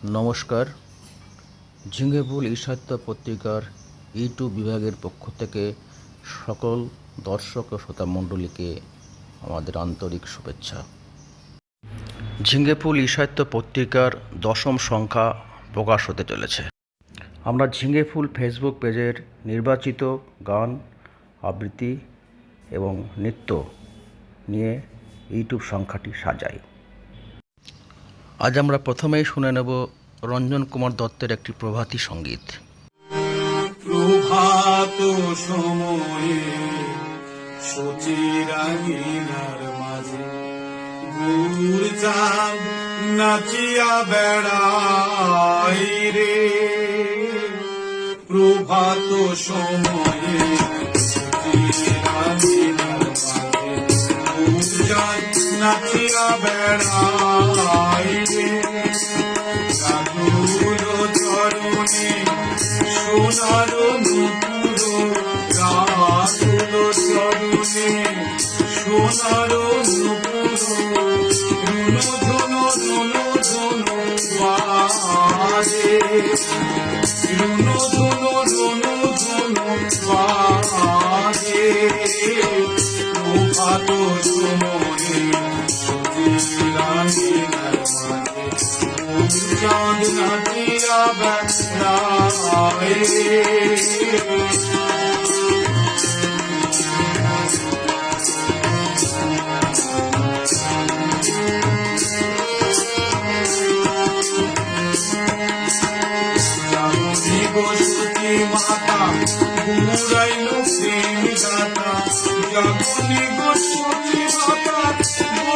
নমস্কার। ঝিঙেফুল ই-সাহিত্য পত্রিকার ইউটিউব বিভাগের পক্ষ থেকে সকল দর্শক ও শ্রোতামণ্ডলীকে আমাদের আন্তরিক শুভেচ্ছা। ঝিঙেফুল ই-সাহিত্য পত্রিকার 10ম সংখ্যা প্রকাশ হতে চলেছে। আমরা ঝিঙেফুল ফেসবুক পেজের নির্বাচিত গান, আবৃত্তি এবং নৃত্য নিয়ে ইউটিউব সংখ্যাটি সাজাই। আজ আমরা প্রথমেই শুনে নেব রঞ্জন কুমার দত্তের একটি প্রভাতী সঙ্গীত। প্রভাত সময়ে সচিরাঙ্গিনার মাঝে গুর চাঁদ নাচিয়া বেড়াই রে। প্রভাত সময়ে সচিরাঙ্গিনার মাঝে গুর চাঁদ নাচিয়া বেড়াই রে। চরণে সোনার নুপুর রাতুল চরণে সোনার নুপুর রুনু ধনু বাজে রুনু ধনু বাজে। প্রভাত সময়ে সচিরাঙ্গিনার মাঝে চাঁদ নাচিয়া বেড়ায় রে। সতী মাতা ঘুরাইল প্রেম গাথা, জগনী সতী মাতা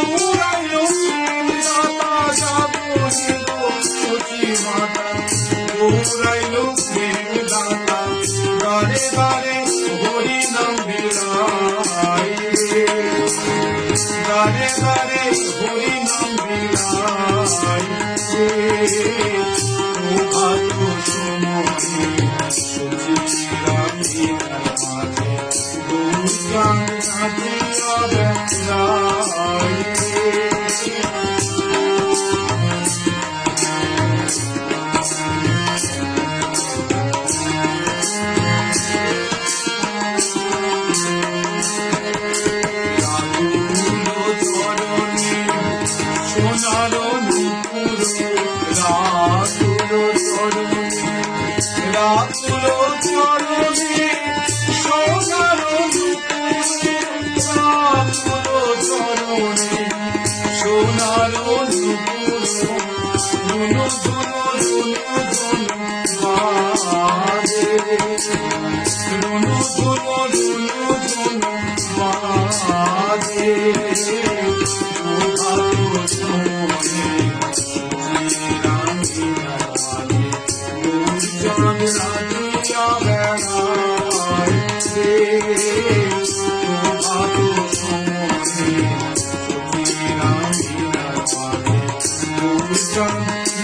ঘুরাইল প্রেম গাথা, জগনী সতী মাতা ঘুরাইল প্রেম গাথা। গারে গারে হরি নাম বিলাই রে, গারে গারে হরি নাম বিলাই রে। প্রভাত সময়ে সচিরাঙ্গিনার মাঝে গুর চাঁদ নাচিয়া বেড়ায় রে। সোনার নুপুর রাতুল চরণে রাতুল চরণে সোনার নুপুর রাতুল চরণে সোনার নুপুর রুনু ধনু বাজে রুনু ধনু বাজে।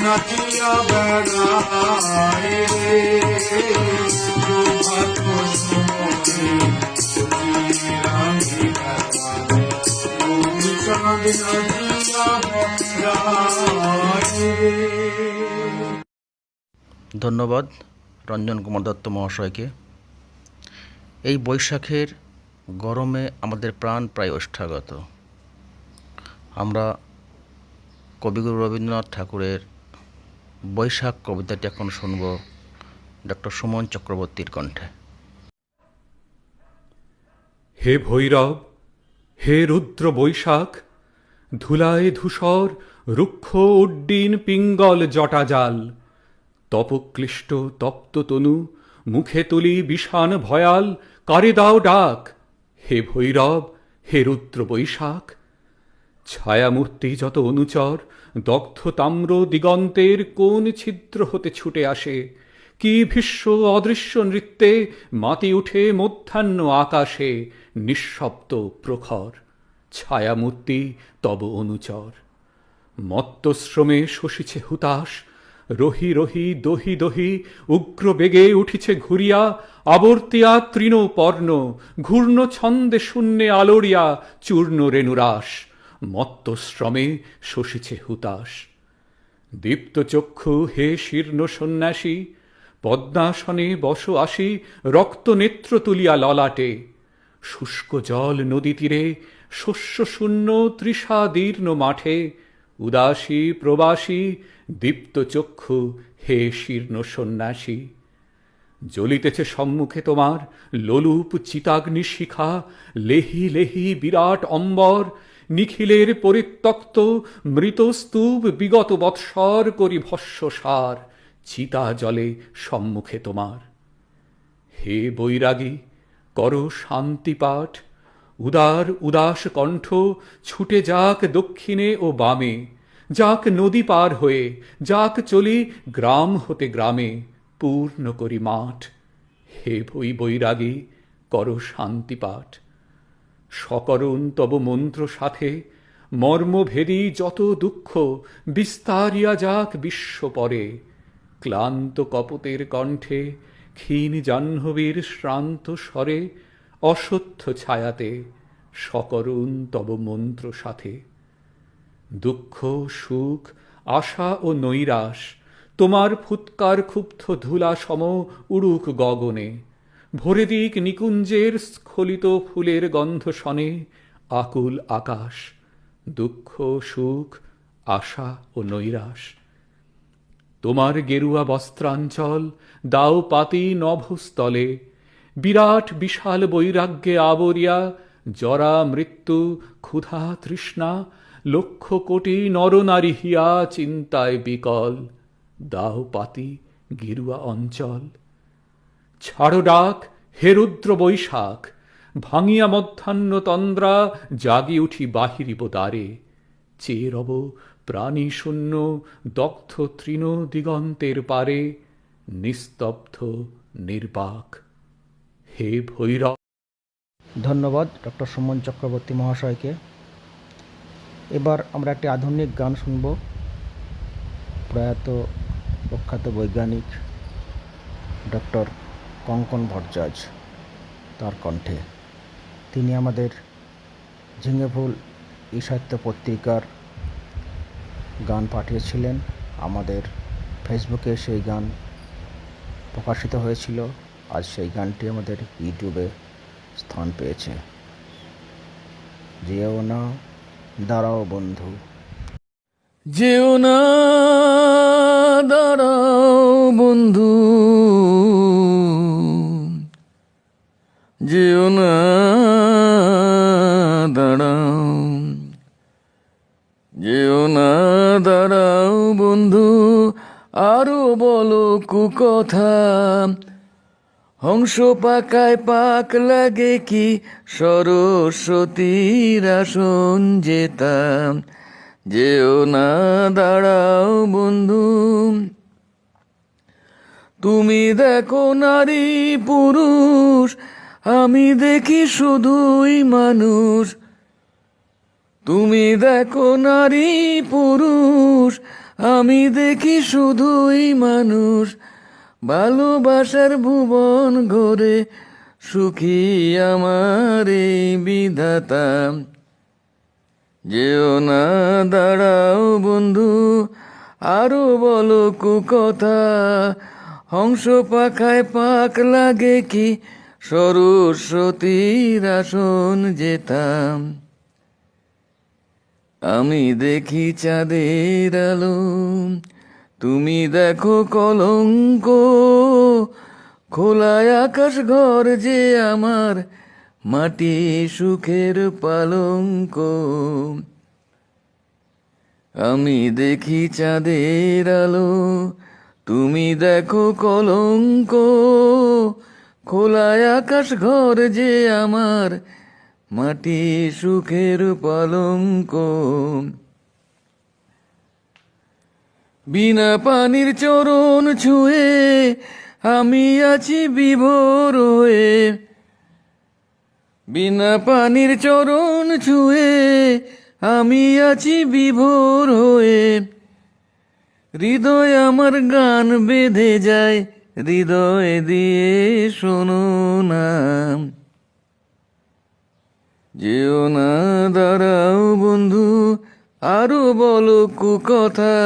নাচিয়া বেড়ায় রে। প্রভাত সময়ে সচিরাঙ্গিনার মাঝে গুর চাঁদ নাচিয়া বেড়ায় রে। ধন্যবাদ রঞ্জন কুমার দত্ত মহাশয়কে। এই বৈশাখের গরমে আমাদের প্রাণ প্রায় ওষ্ঠাগত। আমরা কবিগুরু রবীন্দ্রনাথ ঠাকুরের বৈশাখ কবিতাটি এখন শুনব ডক্টর সুমন চক্রবর্তীর কণ্ঠে। হে ভৈরব, হে রুদ্র বৈশাখ, ধুলায় ধূসর রুক্ষ উড্ডীন পিঙ্গল জটাজাল, তপক্লিষ্ট তপ্ত তনু মুখে তুলি বিষাণ ভয়াল, কারে দাও ডাক। হে ভৈরব, হে রুদ্র বৈশাখ। ছায়ামূর্তি যত অনুচর দগ্ধ তাম্র দিগন্তের কোন ছিদ্র হতে ছুটে আসে, কি ভীষ্ম অদৃশ্য নৃত্যে মাতি উঠে মধ্যাহ্ন আকাশে নিঃশব্দ প্রখর। ছায়ামূর্তি তব অনুচর মত্তশ্রমে শশিছে হুতাশ, রহি রহি দহি দহি উগ্র বেগে উঠিছে ঘুরিয়া, আবর্তিয়া তৃণ পর্ণ ঘূর্ণ ছন্দে শূন্যে আলোড়িয়া চূর্ণ রেণুরাস। মত্তশ্রমে শশিছে হুতাশ। দীপ্ত চক্ষু হে শীর্ণ সন্ন্যাসী, পদ্মাসনে বস আসি, রক্ত নেত্র তুলিয়া ললাটে। শুষ্ক জল নদী তীরে, শস্য শূন্য তৃষাদীর্ণ মাঠে, উদাসী প্রবাসী, দীপ্ত চক্ষু হে শীর্ণ সন্ন্যাসী। জ্বলিতেছে সম্মুখে তোমার লোলুপ চিতাগ্নি শিখা, লেহি লেহি বিরাট অম্বর, নিখিলের পরিত্যক্ত মৃতস্তূপ বিগত বৎসর করি ভস্মসার, চিতা জলে সম্মুখে তোমার। হে বৈরাগী, করো শান্তিপাঠ, উদার উদাস কণ্ঠ ছুটে যাক দক্ষিণে ও বামে, যাক নদী পার হয়ে, যাক চলি গ্রাম হতে গ্রামে, পূর্ণ করি মাঠ। হে বৈরাগী, করো শান্তিপাঠ। সকরুণ তব মন্ত্র সাথে মর্মভেদী যত দুঃখ বিস্তারিয়া যাক বিশ্বপরে, ক্লান্ত কপতের কণ্ঠে ক্ষীণ জাহ্নবীর শ্রান্ত স্বরে, অসত্য ছায়াতে সকরুণ তব মন্ত্র সাথে। দুঃখ সুখ আশা ও নৈরাশ তোমার ফুৎকার ক্ষুব্ধ ধূলা সম উড়ুক গগনে, ভরে দিক নিকুঞ্জের স্খলিত ফুলের গন্ধ শনে আকুল আকাশ। দুঃখ সুখ আশা ও নৈরাশ তোমার গেরুয়া বস্ত্রাঞ্চল দাও পাতি নভস্থলে, বিরাট বিশাল বৈরাগ্যে আবরিয়া জরা মৃত্যু ক্ষুধা তৃষ্ণা লক্ষ কোটি নরনারী হিয়া চিন্তায় বিকল, দাও পাতি গেরুয়া অঞ্চল। ছাড়ো ডাক হে রুদ্র বৈশাখ, ভাঙিয়া মধ্যাহ্ন তন্দ্রা জাগি উঠি বাহিরিব দ্বারে, চেয়ে রব প্রাণী শূন্য দগ্ধ তৃণ দিগন্তের পারে, নিস্তব্ধ নির্বাক। হে ভৈরব। ধন্যবাদ ডক্টর সুমন চক্রবর্তী মহাশয়কে। এবার আমরা একটি আধুনিক গান শুনব প্রয়াত প্রখ্যাত বৈজ্ঞানিক ডক্টর কঙ্কন ভট্টাচার্য তার কণ্ঠে। তিনি আমাদের ঝিঙেফুল ই সাহিত্য পত্রিকার গান পাঠিয়েছিলেন। আমাদের ফেসবুকে সেই গান প্রকাশিত হয়েছিল। আজ সেই গানটি আমাদের ইউটিউবে স্থান পেয়েছে। যেও না দাঁড়াও বন্ধু, যেও না দাঁড়াও বন্ধু, যেও না দাঁড়াও, যেও না দাঁড়াও বন্ধু, আরো বলো কুকথা। হংস পাকায় পাক লাগে কি, সরস্বতীর আসন যেতাম। যেও না দাঁড়াও বন্ধু, তুমি দেখো নারী পুরুষ, আমি দেখি শুধুই মানুষ। তুমি দেখো নারী পুরুষ, আমি দেখি শুধুই মানুষ। ভালোবাসার ভুবন ঘরে সুখী আমার এই বিধাতা। যেও না দাঁড়াও বন্ধু, আরো বলো কুকথা। হংস পাখায় পাক লাগে কি, সরস্বতীর আসন যেতাম। আমি দেখি চাঁদের আলো, তুমি দেখো কলঙ্ক। খোলায় আকাশ ঘর যে আমার, মাটি সুখের পালঙ্ক। আমি দেখি চাঁদের আলো, তুমি দেখো কলঙ্ক। খোলায় আকাশ ঘর যে আমার, মাটি সুখের পালঙ্ক। বিনা পানির চরণ ছুঁয়ে আমি আছি বিভোর হয়ে। বিনা পানির চরণ ছুঁয়ে আমি আছি বিভোর হয়ে। হৃদয় আমার গান বেঁধে যায়, হৃদয় দিয়ে শোনো না। যেও না দাঁড়াও বন্ধু, আরো বলো কুকথা।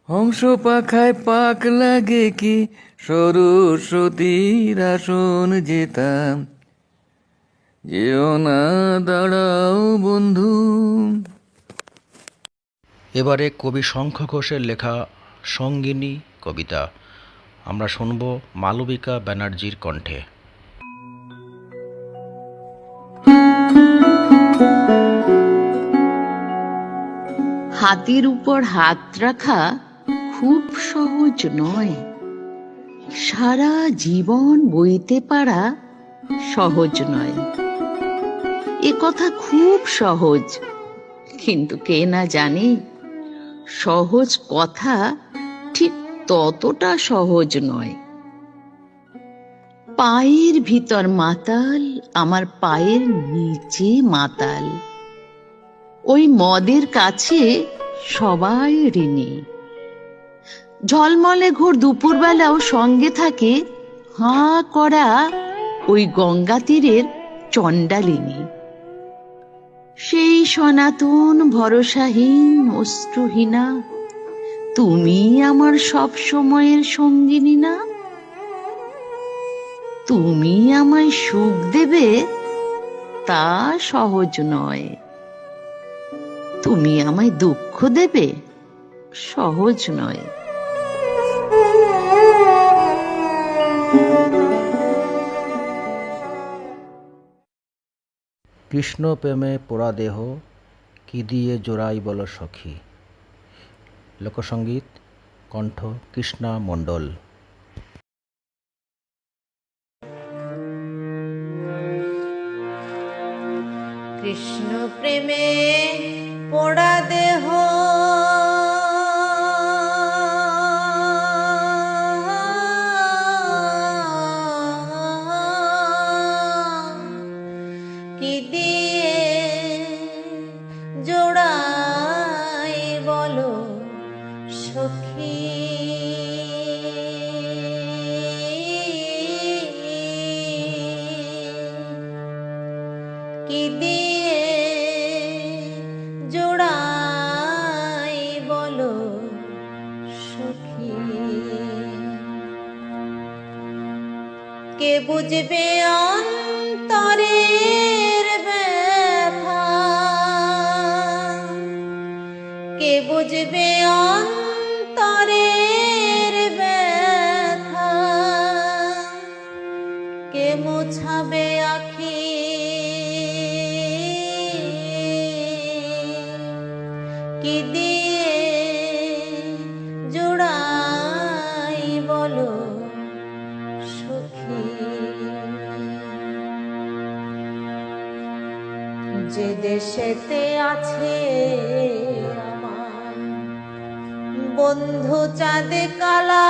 হংস পাখায় পাক লাগে কি, সরস্বতীর আসন যেতাম, যেও না দাঁড়াও বন্ধু। এবারে কবি শঙ্খ ঘোষের লেখা সঙ্গিনী কবিতা আমরা শুনব মালবিকা ব্যানার্জির কণ্ঠে। হাতের উপর হাত রাখা খুব সহজ নয়, সারা জীবন বইতে পারা সহজ নয়। এ কথা খুব সহজ, কিন্তু কে না জানে সহজ কথা ঠিক ততটা সহজ নয়। পায়ের ভিতর মাতাল, আমার পায়ের নিচে মাতাল। ওই মদের কাছে সবাই ঋণী। ঝলমলে ঘোর দুপুরবেলাও সঙ্গে থাকে হাঁ করা ওই গঙ্গা তীরের চণ্ডালিনী। সেই সনাতন ভরসাহীন অশ্রুহীনা, তুমি আমার সব সময়ের সঙ্গিনী না? তুমি আমায় সুখ দেবে তা সহজ নয়, তুমি আমায় দুঃখ দেবে সহজ নয়। কৃষ্ণ প্রেমে পোড়া দেহ কি দিয়ে জোড়াই বল সখী। লোকসঙ্গীত, কণ্ঠ কৃষ্ণা মণ্ডল। কৃষ্ণ প্রেমে পোড়া দেহ কি দিয়ে জোড়াই বলো সখী। কি দিয়ে জোড়াই বলো সখী। কে বুঝবে অন্তরের ব্যথা, কে বুঝবে অন্তরের ব্যথা, কে মোছাবে আখি, কি দিয়ে জোড়াই বলো সখী। যে দেশেতে আছে আমার বন্ধু চাঁদ কালা,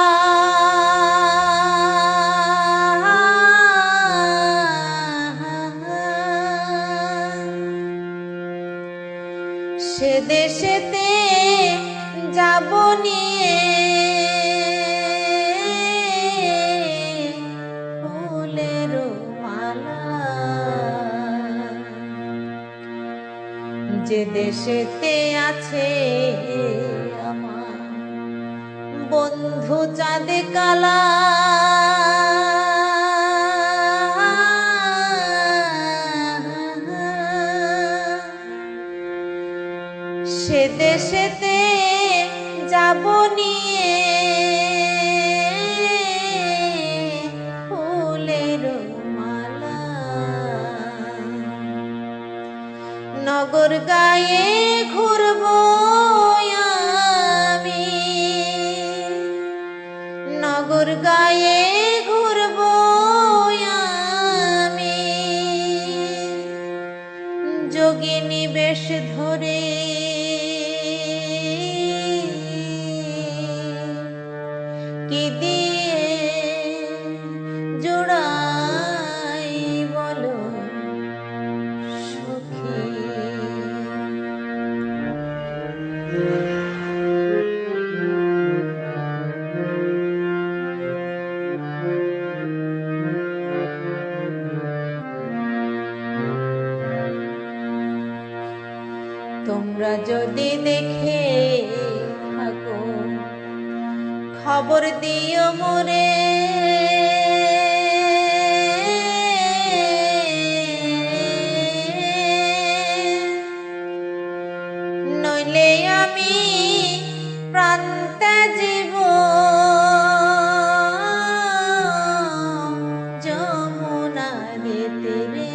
সে দেশেতে যাব নিয়ে ফুলের মালা। যে দেশেতে আছে আমার বন্ধু চাঁদ কালা, সে দেশেতে যাব নিয়ে ফুলের মালা। নগর গায়ে ঘুরবো আমি, নগর গায়ে ঘুরবো আমি, যোগিনী বেশ ধরে কি দিয়ে জোড়াই বলো সখী। তোমরা যদি দেখে থাকো খবর দিও মোরে নইলে আমি প্রাণ ত্যাজিব যমুনারে তীরে।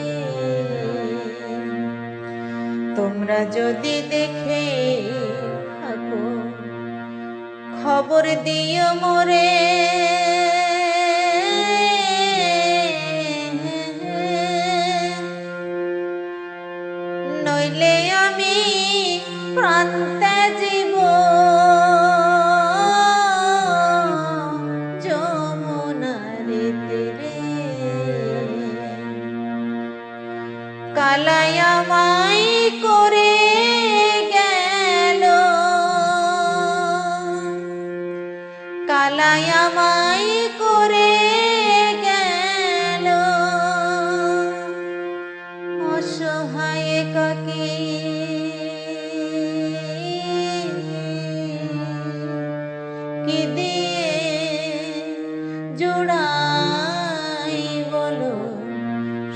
তোমরা যদি দেখে থাকো খবর দিও মোরে নইলে আমি প্রাণ ত্যাজিব যমুনারে তীরে। কালাই আমায় করে গেল কালাই আমায় করে গেল অসহায় কাকে কি দিয়ে জোড়াই বলো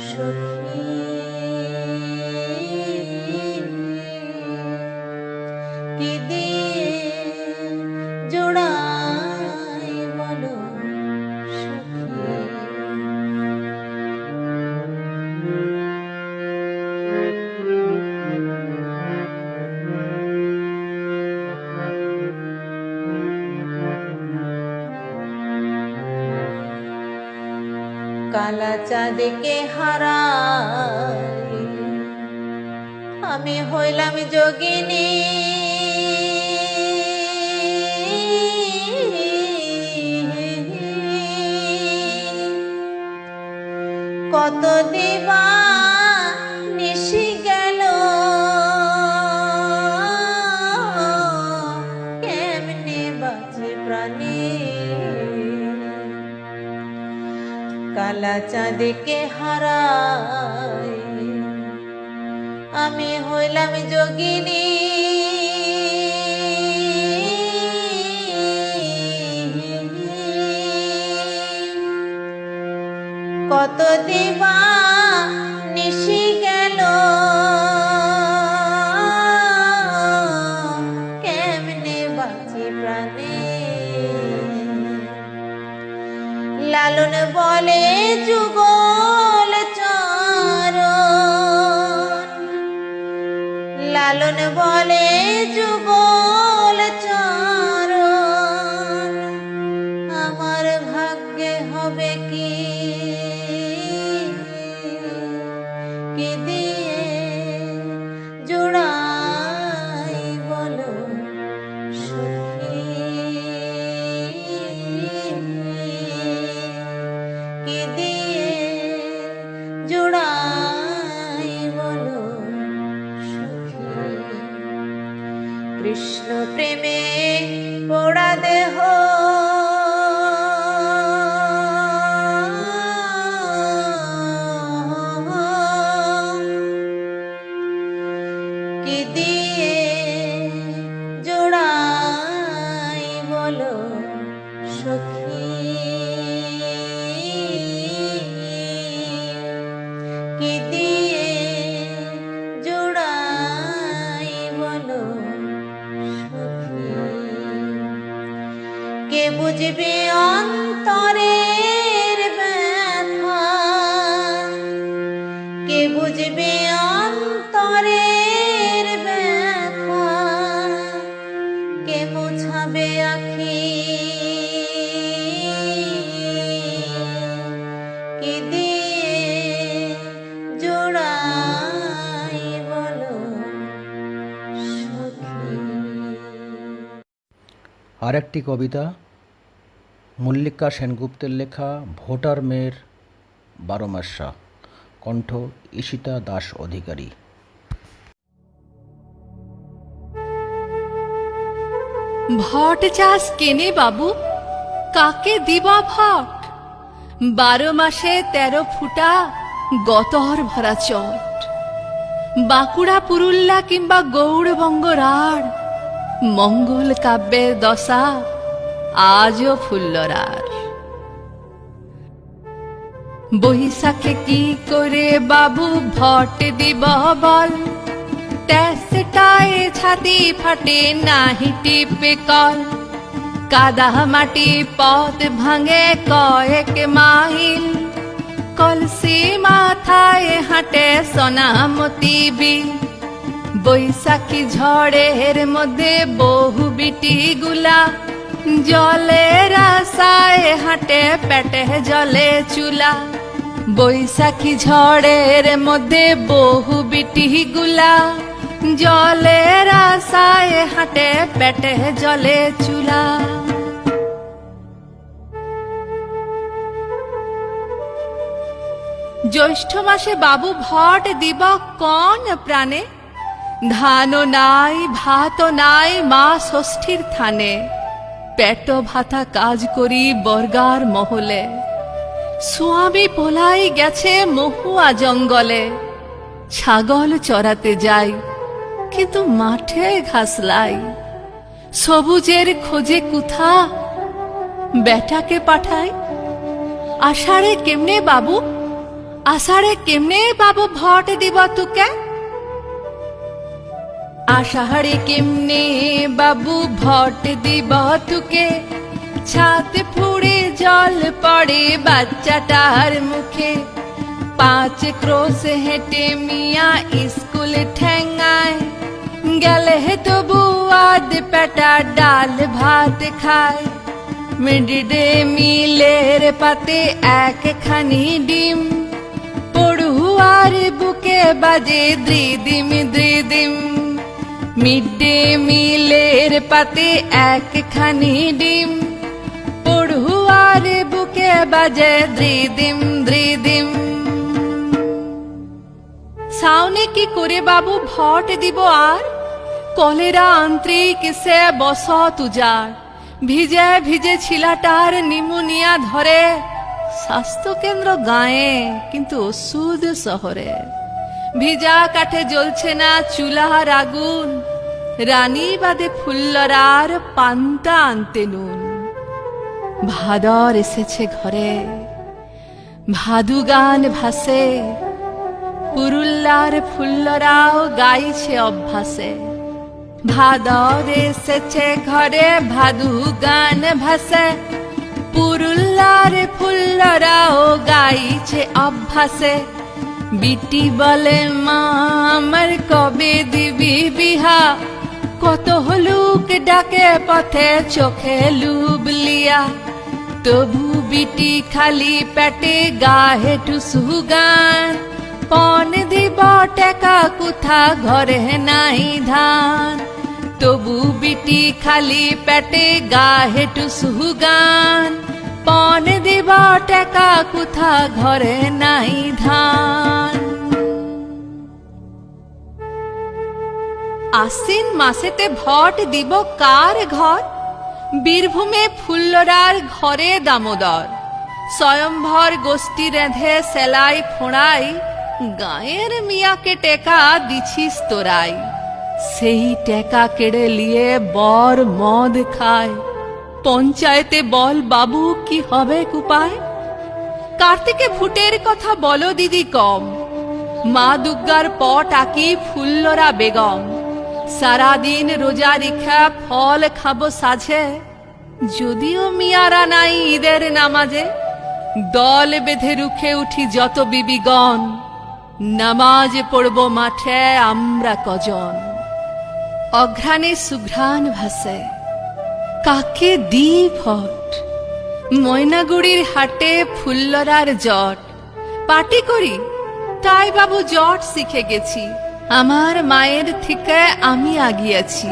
সখী। কি দিয়ে জোড়াই বলো সখী। কালা চাঁদকে হারাই আমি হইলাম যোগিনী। কত দিবা নিশি গেল কেমনে বাঁচি প্রাণী। কালা চাঁদকে হারাই আমি হইলাম যোগিনী। কত দিবা নিশি গেল কেমনে বাঁচি প্রাণে। লালন বলে যুগল চরণ লালন বলে যুগল চরণ আমার ভাগ্যে হবে কি কি দিয়ে জোড়াই বলো সখী। কি দিয়ে জোড়াই বলো সখী। কৃষ্ণ প্রেমে পোড়া দেহ কি দিয়ে জোড়াই বলো সখী। কি দিয়ে জোড়াই বলো সখী। কে বুঝবে অন্তরের ব্যথা কে বুঝবে অন্তরের ব্যথা কে মোছাবে আখি কি দিয়ে জোড়াই বলো সখী। আরেকটি কবিতা মল্লিকা সেনগুপ্তের লেখা ভোটার মেয়ের বারোমাসা, কণ্ঠ ঈশিতা দাস অধিকারী। ভট চাষ কেনে বাবু, কাকে দিবা ভট? 12 মাসে 13 ফুটা গতর ভরা চট। বাঁকুড়া পুরুল্লা কিংবা গৌড়বঙ্গ রাঢ়, মঙ্গল কাব্যের দশা আজও ফুল্লরার। বৈশাখে কি করে বাবু ভট দিব বল, ট্যাসটায় ছাতি ফাটে নাহি টিপে কল, কাদা মাটি পথ ভাঙে কয়েক মাইল, কলসি মাথায় হাঁটে সোনামতি বিল। বৈশাখী ঝড়ের মধ্যে বহু বিটি গুলা, জলের আশায় হাঁটে পেটে জলে চুলা। বৈশাখী ঝড়ের মধ্যে বহু বিটি গুলা, জলের আশায় হাঁটে পেটে জলে চুলা। জ্যৈষ্ঠ মাসে বাবু ভট দিব কোন প্রাণে, ধানও নাই ভাতও নাই মা ষষ্ঠীর থানে। পেট ভাতা কাজ করি বর্গার মহলে, স্বামী পোলাই গেছে মহুয়া জঙ্গলে। ছাগল চড়াতে যাই কিন্তু মাঠে ঘাস লাই, সবুজের খোঁজে কুথা বেটাকে পাঠাই। আষাঢ়ে কেমনে বাবু, আষাঢ়ে কেমনে বাবু ভট দিব তুকে, আষাঢ়ে কেমনে বাবু ভট দিব তুকে। ছাদ ফুড়ে জল পড়ে বাচ্চাটার মুখে, 5 ক্রোশ হেঁটে মিয়া স্কুল ঠেঙ্গায়। গেলে তবু আধ পেটা ডাল ভাত খায়, মিড ডে মিলের পাতে একখানি ডিম। পড়ুয়ার বুকে বাজে দ্রিদিম দ্রিদিম, মিড ডে মিলের পাতে একখানি ডিম। পড়ুয়ার বুকে বাজে দ্রিদিম দ্রিদিম। সাউনে কি করে বাবু ভট দিব আর, কলেরা আন্ত্রিক সে বস তুজার। ভিজে ভিজে ছিলাটার নিমোনিয়া ধরে, স্বাস্থ্য কেন্দ্র গায়ে কিন্তু ওষুধ শহরে। ভিজা কাঠে জ্বলছে না চুলার আগুন, রানী বাদে ফুল্লরার পান্তা আনতে নুন। ভাদর এসেছে ঘরে, ভাদু গান ভাসে, পুরুল্লার ফুল্লরাও গাইছে অভ্যাসে। ভাদর এসেছে ঘরে, ভাদু গান ভাসে, পুরুল্লার ফুল্লরাও গাইছে অভ্যাসে। বিটি বলে মা আমার কবে দিবি বিহা, কত হলুক ডাকে পথে চোখে লুবলিয়া। তবু বিটি খালি পেটে গাহে টুসু গান, পন দিব টেকা কুথা ঘরে নাই ধান। তবু বিটি খালি পেটে গাহে টুসু গান, পন দিব টেকা কুথা ঘরে নাই ধান। আশ্বিন মাসেতে ভট দিব কার ঘর, বীরভূমে ফুল্লরার ঘরে দামোদর। স্বয়ম্ভর গোষ্ঠী রেঁধে সেলাই ফোঁড়াই, গায়ের মিয়াকে টেকা দিছিস তোরাই। সেই টেকা কেড়ে লিয়ে বর মদ খায়, পঞ্চায়েতে বল বাবু কি হবে উপায়। কার্তিকে ভুটের কথা বলো দিদি কম, মা দুর্গার পট আঁকি ফুল্লরা বেগম। সারাদিন রোজা রেখা ফল খাবো সাঝে, যদিও মিয়ারা নাই ঈদের নামাজে। দল বেঁধে রুখে উঠি যত বিবিগণ, নামাজ পড়ব মাঠে আমরা কজন। অঘ্রাণে সুঘ্রাণ ভাসে, কাকে দি ভট। ময়নাগুড়ির হাটে ফুল্লরার জট, পাটি করি তাই বাবু জট শিখে গেছি। আমার মায়ের থেকে আমি আগিয়েছি,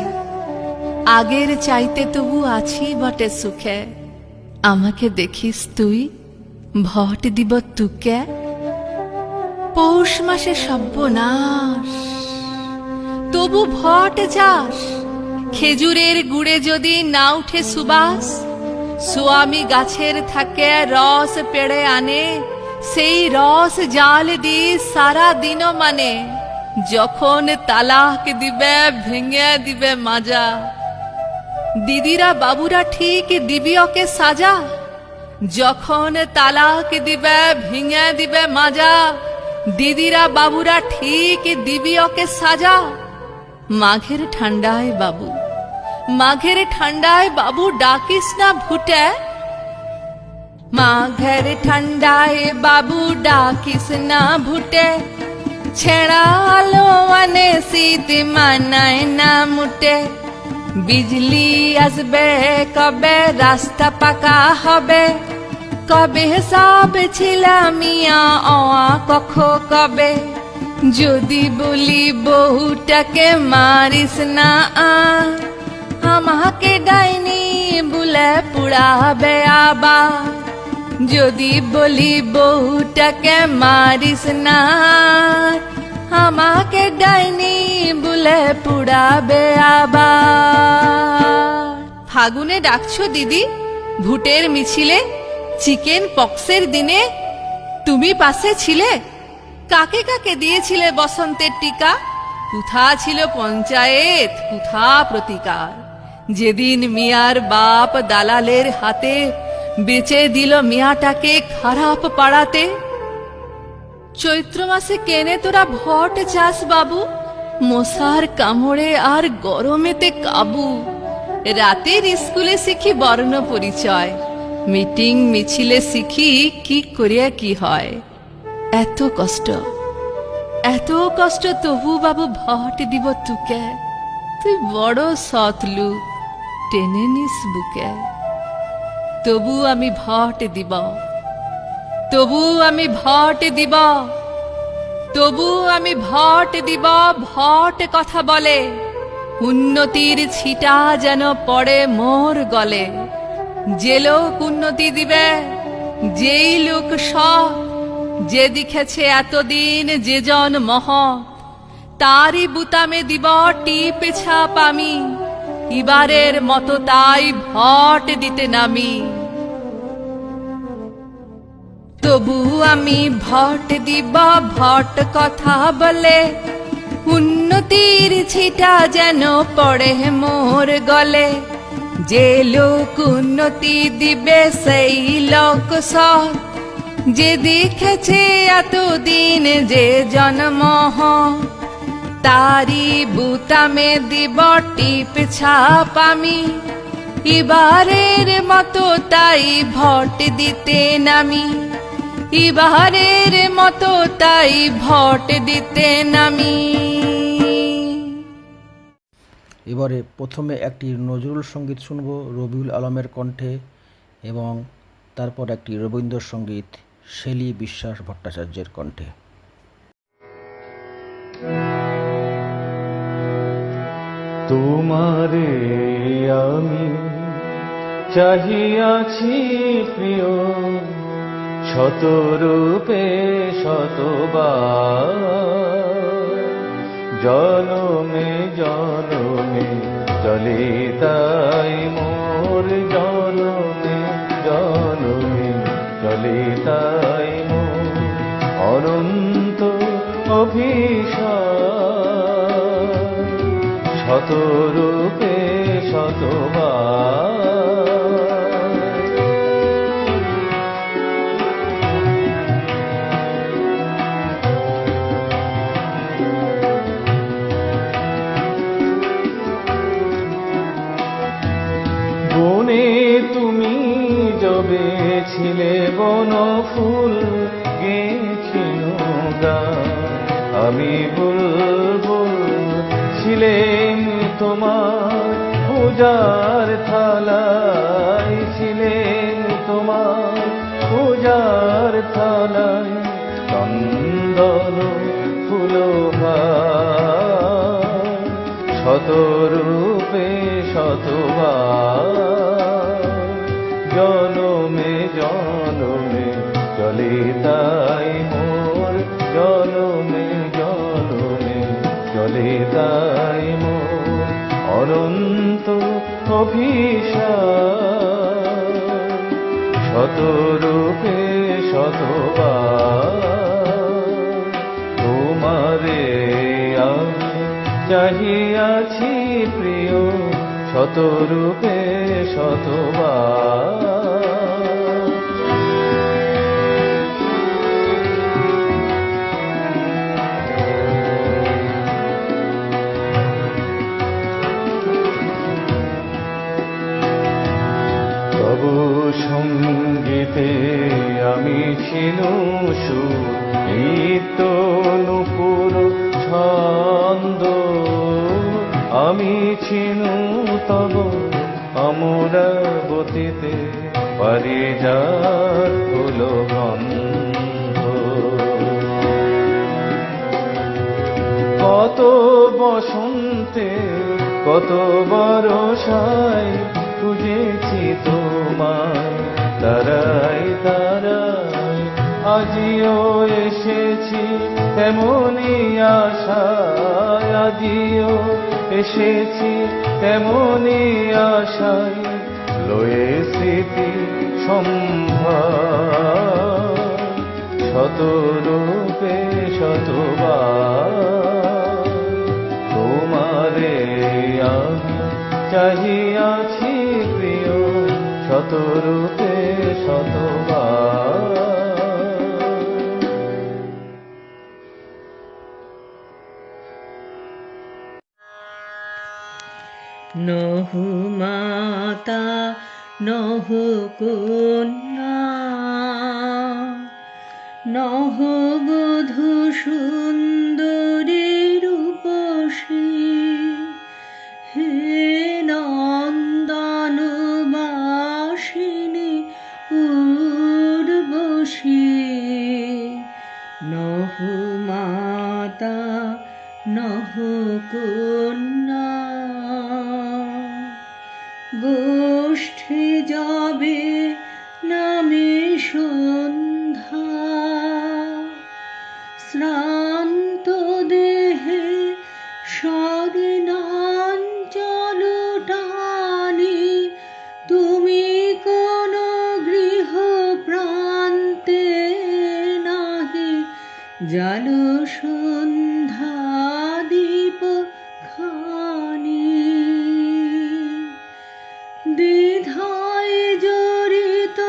আগের চাইতে তবু আছি বটে সুখে। আমাকে দেখিস তুই, ভট দিব তুকে। পৌষ মাসে সর্বনাশ, তবু ভট যাস। খেজুরের গুড়ে যদি না উঠে সুবাস, স্বামী গাছের থাকে রস পেড়ে আনে। সেই রস জাল দি সারা দিন মানে, যখন তালাক দিবে ভেঙে দিবে মাজা। দিদিরা বাবুরা ঠিক দিবি ওকে সাজা, যখন তালাক দিবে ভেঙে দিবে মাজা, দিদিরা বাবুরা ঠিক দিবি ওকে সাজা। মাঘের ঠান্ডায় বাবু, মাঘের ঠান্ডায় বাবু ডাকিস না ভুটে, মাঘের ঠান্ডায় বাবু ডাকিস না ভুটে, ছেঁড়া আলো মানে শীত মানায় না মুটে। বিজলি আসবে কবে, রাস্তা পাকা হবে কবে, সব ছিলামিয়া অয়া কখ কবে। যদি বলি বহুটাকে মারিস না আমাকে ডাইনি বলে পুড়াবে আবার। যদি বলি বহুটাকে মারিস না আমাকে ডাইনি বলে পুড়াবে আবার। ফাগুনে ডাকছো দিদি ভুটের মিছিলে, চিকেন পক্সের দিনে তুমি পাশে ছিলে। কাকে কাকে দিয়েছিলে বসন্তের টিকা, কোথা ছিল পঞ্চায়েত কোথা প্রতিকার। যেদিন মিয়ার বাপ দালালের হাতে বেচে দিল মিয়াটাকে খারাপ পাড়াতে। চৈত্র মাসে কেনে তোরা ভট চাস বাবু, মশার কামড়ে আর গরমেতে কাবু। রাতের স্কুলে শিখি বর্ণ পরিচয়, মিটিং মিছিলে শিখি কি করিয়া কি হয়। এত কষ্ট এত কষ্ট তবু বাবু ভট দিব তুকে, তুই বড় সতলু টেনে নিস বুকে। তবু আমি ভট দিব, তবু আমি ভট দিব, তবু আমি ভট দিব। ভট কথা বলে উন্নতির ছিটা যেন পড়ে মোর গলে। যে লোক উন্নতি দিবে, যেই লোক সৎ, যে দেখেছে এতদিন যে জন মহৎ, তারই বুতামে দিব টিপ ছাপ আমি। এবারের মতো তাই ভট দিতে নামি। তবু আমি ভট দিব, ভট কথা বলে উন্নতির ছিটা যেন পড়ে মোর গলে। যে লোক উন্নতি দিবে সেই লোক সৎ, যে দেখেছে এতদিন যে জন্মহ, তারি বুতামে দিব টিপ ছাপ আমি। এবারের মতো তাই ভোট দিতে নামি, এবারের মতো তাই ভোট দিতে নামি। এবারে প্রথমে একটি নজরুল সঙ্গীত শুনব রবিউল আলমের কণ্ঠে, এবং তারপর একটি রবীন্দ্রসঙ্গীত শেলী বিশ্বাস ভট্টাচার্যের কণ্ঠে। তোমারে আমি চাহিয়াছি প্রিয়, শতরূপে শতবার, জনমে জনমে চলে তাই মোর, জনমে জনমে চলে তাই মোর অনন্ত অভিশাপ, শতরূপে শতবার। বনে তুমি যবে ছিলে বন ফুল গেছিল গান, আমি বুলবুল ছিলেন তোমার পূজার থালায়, ছিলেন তোমার পূজার থালায়। চন্দন ফুলহার শতরূপে শতবার, জনমে জনমে চলে তাই মোর, জনমে জনমে চলে তাই মোর অনন্ত অভিশাপ, শতরূপে শতবার। তোমারে আমি চাহিয়াছি প্রিয়, শত শত রূপে শতবার। তবু সঙ্গীতে আমি ছিনু সুর, নিত্য নূপুর ছন্দ। আমি ছিনু তব অমরাবতীতে, পারিজাত ফুল গন্ধ। কত বসন্তে কত বরষায় খুঁজেছি তোমায় তারাই তারাই, আজিও এসেছি তেমনি আশায়, আজিও এসেছি তেমনি আশায়। লয়ে স্মৃতি সম্ভার, শত রূপে শতবার। তোমারে আমি চাহিয়াছি প্রিয়, শত রূপে শতবার। নহু মাতা নহু কন্যা, নহু বধূ সুন্দরী রূপসী। হে নন্দনবাসিনী উর্বশী, নহু মাতা নহু কন্যা। গোষ্ঠী যাবে নামে সন্ধ্যা, শ্রান্ত দেহে স্বর্ণাঞ্চল টানি। তুমি কোন গৃহ প্রান্তে নাহি, জালো সন্ধ্যা দীপ খানি। দ্বিধায় জড়িত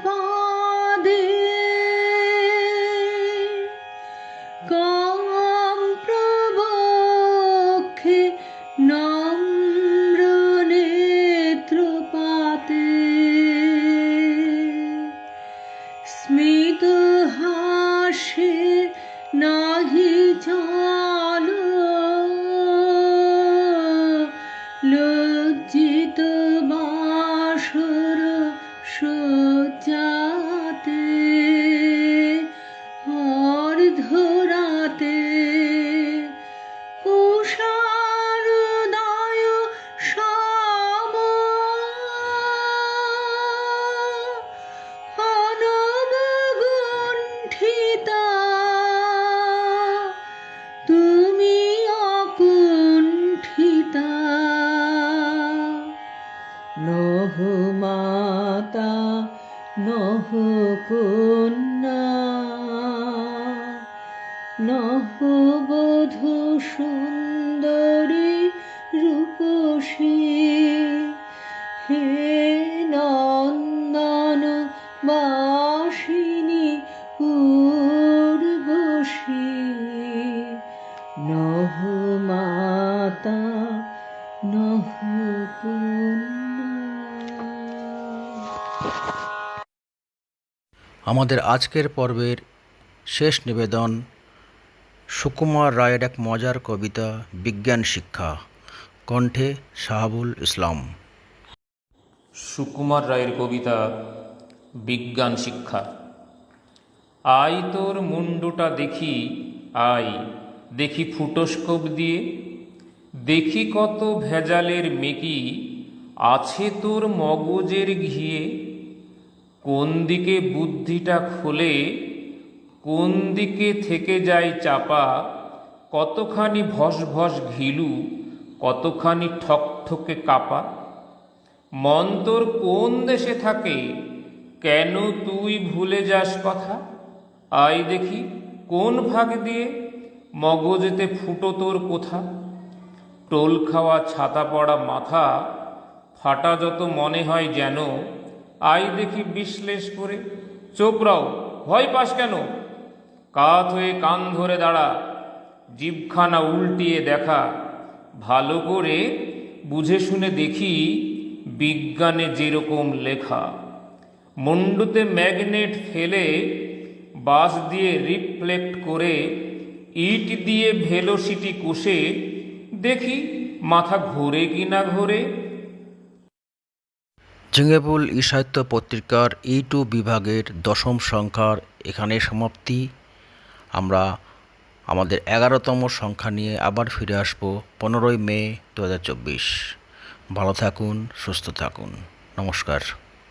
পাদে কাম প্রবক্ষে, নম্র নেত্রপাতে। স্মিত হাস্যে নাহি চালো, লজ্জিত বাসর সজ্জাতে। অর্ধরাতে উষারোদয় শাম, অনবগুণ্ঠিতা তুমি অকুণ্ঠিতা। নহু মাতা নহু কন্যা, নহু বধূ সুন্দরী রূপসী। হে নন্দন বাসিনী উর্বশী, নহু মাতা নহু কন্যা। আমাদের আজকের পর্বের শেষ নিবেদন সুকুমার রায়ের এক মজার কবিতা বিজ্ঞান শিক্ষা, কণ্ঠে শাহাবুল ইসলাম। সুকুমার রায়ের কবিতা বিজ্ঞান শিক্ষা। আই তোর মুন্ডুটা দেখি, আই দেখি ফুটোস্কোপ দিয়ে, দেখি কত ভেজালের মেকি আছে তোর মগজের ঘিয়ে। কোন দিকে বুদ্ধিটা খোলে, কোন দিকে থেকে যায় চাপা, কতখানি ভস ভস ঘিলু, কতখানি ঠকঠকে কাপা। মন তোর কোন দেশে থাকে, কেন তুই ভুলে যাস কথা। আই দেখি কোন ভাগ দিয়ে মগজেতে ফুটো তোর কোথা। টোল খাওয়া ছাতা পড়া মাথা, ফাটা যত মনে হয় যেন, আই দেখি বিশ্লেষ করে। চোপড়াও, ভয় পাস কেন? কাত হয়ে কান ধরে দাঁড়া, জিভখানা উল্টিয়ে দেখা, ভালো করে বুঝে শুনে দেখি বিজ্ঞানে যেরকম লেখা। মুন্ডুতে ম্যাগনেট ফেলে বাস দিয়ে রিফ্লেক্ট করে ইট দিয়ে ভেলোসিটি কষে দেখি মাথা ঘোরে কি না ঘোরে। ঝিঙেফুল ই সাহিত্য পত্রিকার E2 বিভাগের 10ম সংখ্যার এখানে সমাপ্তি। আমরা আমাদের 11তম সংখ্যা নিয়ে আবার ফিরে আসব 15ই মে 2024। ভালো থাকুন, সুস্থ থাকুন। নমস্কার।